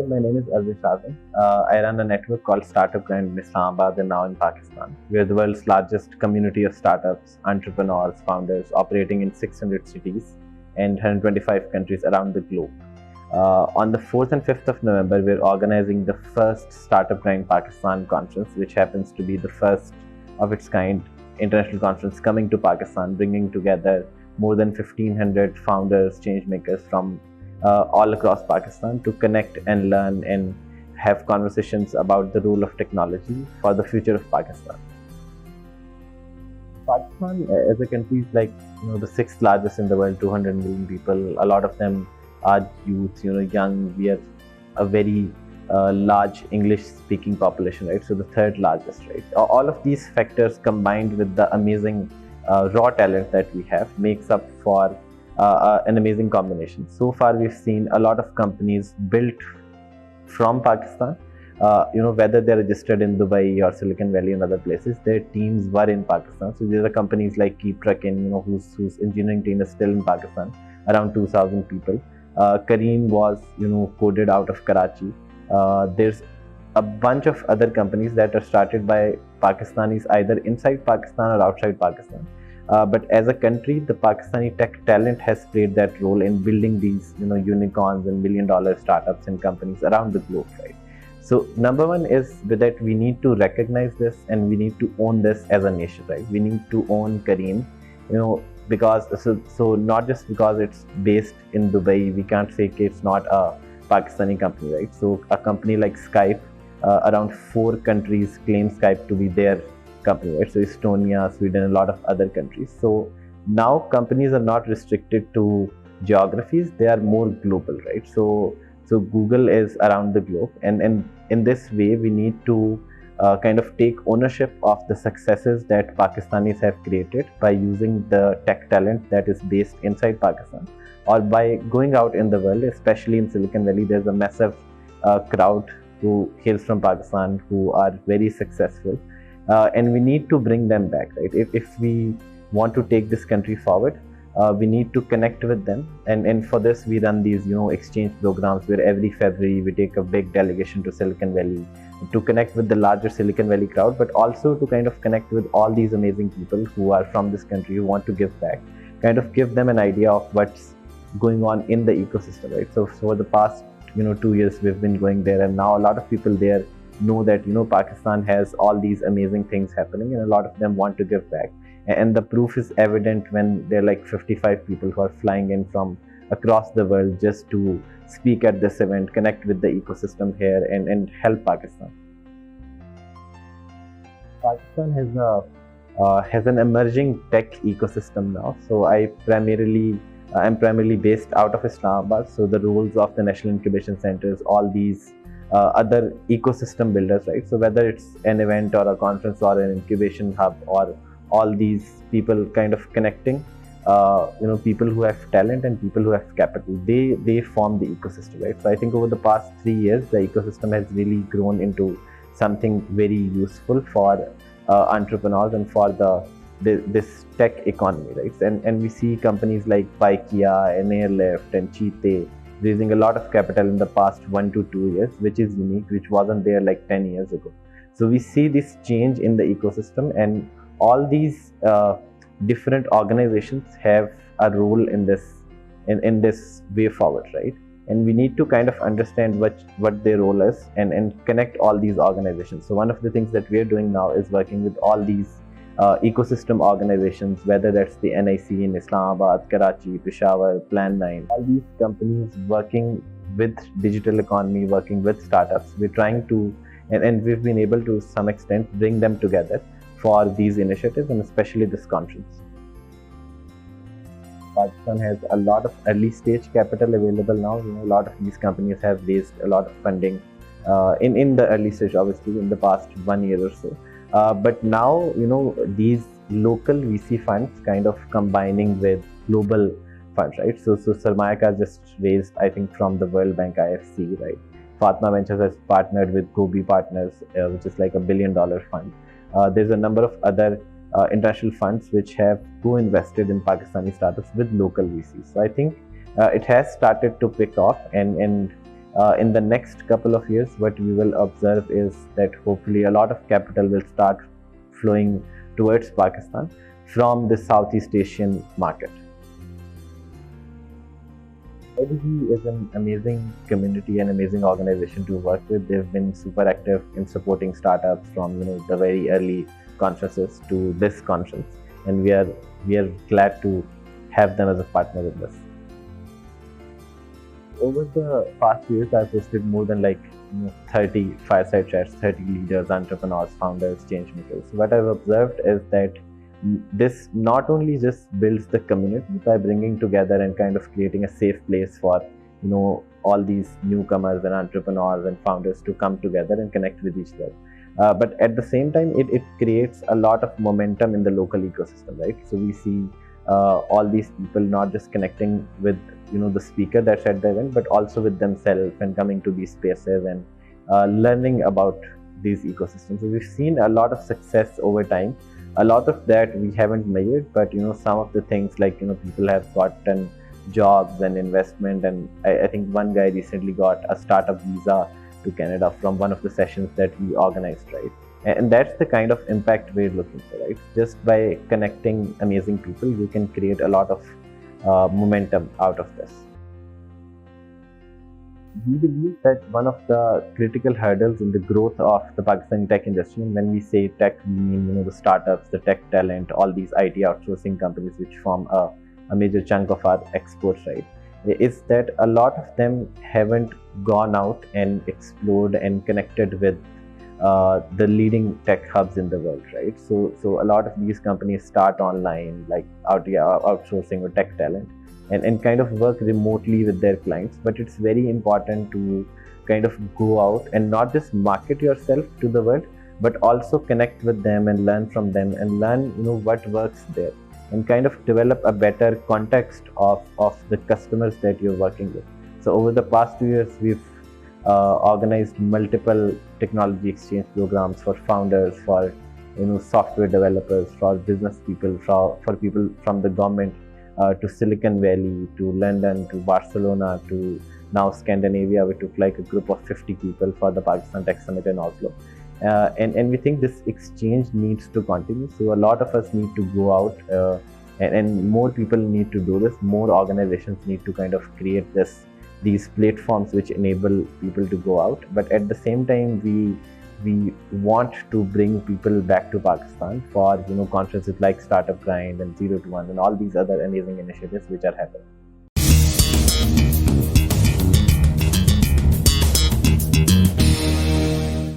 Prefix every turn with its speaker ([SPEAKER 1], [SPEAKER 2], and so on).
[SPEAKER 1] Hi, my name is Arvind Shazin. I run a network called Startup Grind in Islamabad and now in Pakistan. We are the world's largest community of startups, entrepreneurs, founders operating in 600 cities and 125 countries around the globe. On the 4th and 5th of November, we're organizing the first Startup Grind Pakistan conference, which happens to be the first of its kind international conference coming to Pakistan, bringing together more than 1,500 founders, changemakers from all across Pakistan to connect and learn and have conversations about the role of technology for the future of Pakistan. Pakistan as a country is like the sixth largest in the world, 200 million people. A lot of them are youth, young. We are a very large English-speaking population, right? So the third largest, right? All of these factors combined with the amazing raw talent that we have makes up for an amazing combination. So far, we've seen a lot of companies built from Pakistan. Whether they're registered in Dubai or Silicon Valley and other places, their teams were in Pakistan. So these are companies like Keep Trucking, whose engineering team is still in Pakistan, around 2,000 people. Careem was, coded out of Karachi. There's a bunch of other companies that are started by Pakistanis either inside Pakistan or outside Pakistan. But as a country, the Pakistani tech talent has played that role in building these, unicorns and million-dollar startups and companies around the globe, right? So number one is that we need to recognize this and we need to own this as a nation, right? We need to own Careem, because so not just because it's based in Dubai, we can't say it's not a Pakistani company, right? So a company like Skype, around 4 countries claim Skype to be their company, right? So Estonia, Sweden, a lot of other countries. So now companies are not restricted to geographies; they are more global, right? So Google is around the globe, and in this way, we need to kind of take ownership of the successes that Pakistanis have created by using the tech talent that is based inside Pakistan, or by going out in the world, especially in Silicon Valley. There's a massive crowd who hails from Pakistan who are very successful. And we need to bring them back, right? If we want to take this country forward, we need to connect with them, and for this we run these exchange programs where every February we take a big delegation to Silicon Valley to connect with the larger Silicon Valley crowd, but also to kind of connect with all these amazing people who are from this country who want to give back, kind of give them an idea of what's going on in the ecosystem, right? So for the past 2 years we've been going there, and now a lot of people there know that Pakistan has all these amazing things happening, and a lot of them want to give back. And the proof is evident when there are like 55 people who are flying in from across the world just to speak at this event, connect with the ecosystem here, and help Pakistan. Pakistan has an emerging tech ecosystem now. So I'm primarily based out of Islamabad. So the roles of the National Incubation Centers, all these other ecosystem builders, right? So whether it's an event or a conference or an incubation hub, or all these people kind of connecting, people who have talent and people who have capital, they form the ecosystem, right? So I think over the past 3 years, the ecosystem has really grown into something very useful for entrepreneurs and for this tech economy, right? And we see companies like Paikia and Airlift and Cheetah raising a lot of capital in the past 1 to 2 years, which is unique, which wasn't there like 10 years ago. So we see this change in the ecosystem, and all these different organizations have a role in this way forward, right? And we need to kind of understand what their role is and connect all these organizations. So one of the things that we're doing now is working with all these ecosystem organizations, whether that's the NIC in Islamabad, Karachi, Peshawar, Plan 9, all these companies working with digital economy, working with startups. We're trying to, and we've been able to some extent bring them together for these initiatives, and especially this conference. Pakistan has a lot of early stage capital available now. A lot of these companies have raised a lot of funding in the early stage, obviously, in the past 1 year or so. But now, these local VC funds kind of combining with global funds, right? So Sarmayakar just raised, I think, from the World Bank IFC, right? Fatma Ventures has partnered with Gobi Partners, which is like $1 billion fund. There's a number of other international funds which have co-invested in Pakistani startups with local VCs. So I think it has started to pick off, and In the next couple of years, what we will observe is that hopefully a lot of capital will start flowing towards Pakistan from the Southeast Asian market. IDG is an amazing community and amazing organization to work with. They've been super active in supporting startups from the very early conferences to this conference, and we are glad to have them as a partner with us. Over the past years, I've hosted more than 30 fireside chats, 30 leaders, entrepreneurs, founders, change makers. What I've observed is that this not only just builds the community by bringing together and kind of creating a safe place for all these newcomers and entrepreneurs and founders to come together and connect with each other, but at the same time it creates a lot of momentum in the local ecosystem, right? So we see all these people not just connecting with the speaker that's at the event, but also with themselves and coming to these spaces and learning about these ecosystems. So we've seen a lot of success over time. A lot of that we haven't measured, but some of the things like people have gotten jobs and investment, and I think one guy recently got a startup visa to Canada from one of the sessions that we organized, right? And that's the kind of impact we're looking for, right? Just by connecting amazing people, you can create a lot of momentum out of this. We believe that one of the critical hurdles in the growth of the Pakistani tech industry, and when we say tech, we mean the startups, the tech talent, all these IT outsourcing companies which form a major chunk of our exports, right? Is that a lot of them haven't gone out and explored and connected with the leading tech hubs in the world, right? So a lot of these companies start online, like outsourcing or tech talent, and kind of work remotely with their clients. But it's very important to kind of go out and not just market yourself to the world, but also connect with them and learn from them and learn what works there, and kind of develop a better context of the customers that you're working with. So over the past 2 years, we've organized multiple technology exchange programs for founders, for software developers, for business people, for people from the government, to Silicon Valley, to London, to Barcelona, to now Scandinavia. We took like a group of 50 people for the Pakistan Tech Summit in Oslo. And we think this exchange needs to continue. So a lot of us need to go out, and more people need to do this. More organizations need to kind of create these platforms which enable people to go out. But at the same time, we want to bring people back to Pakistan for conferences like Startup Grind and 0 to 1 and all these other amazing initiatives which are happening.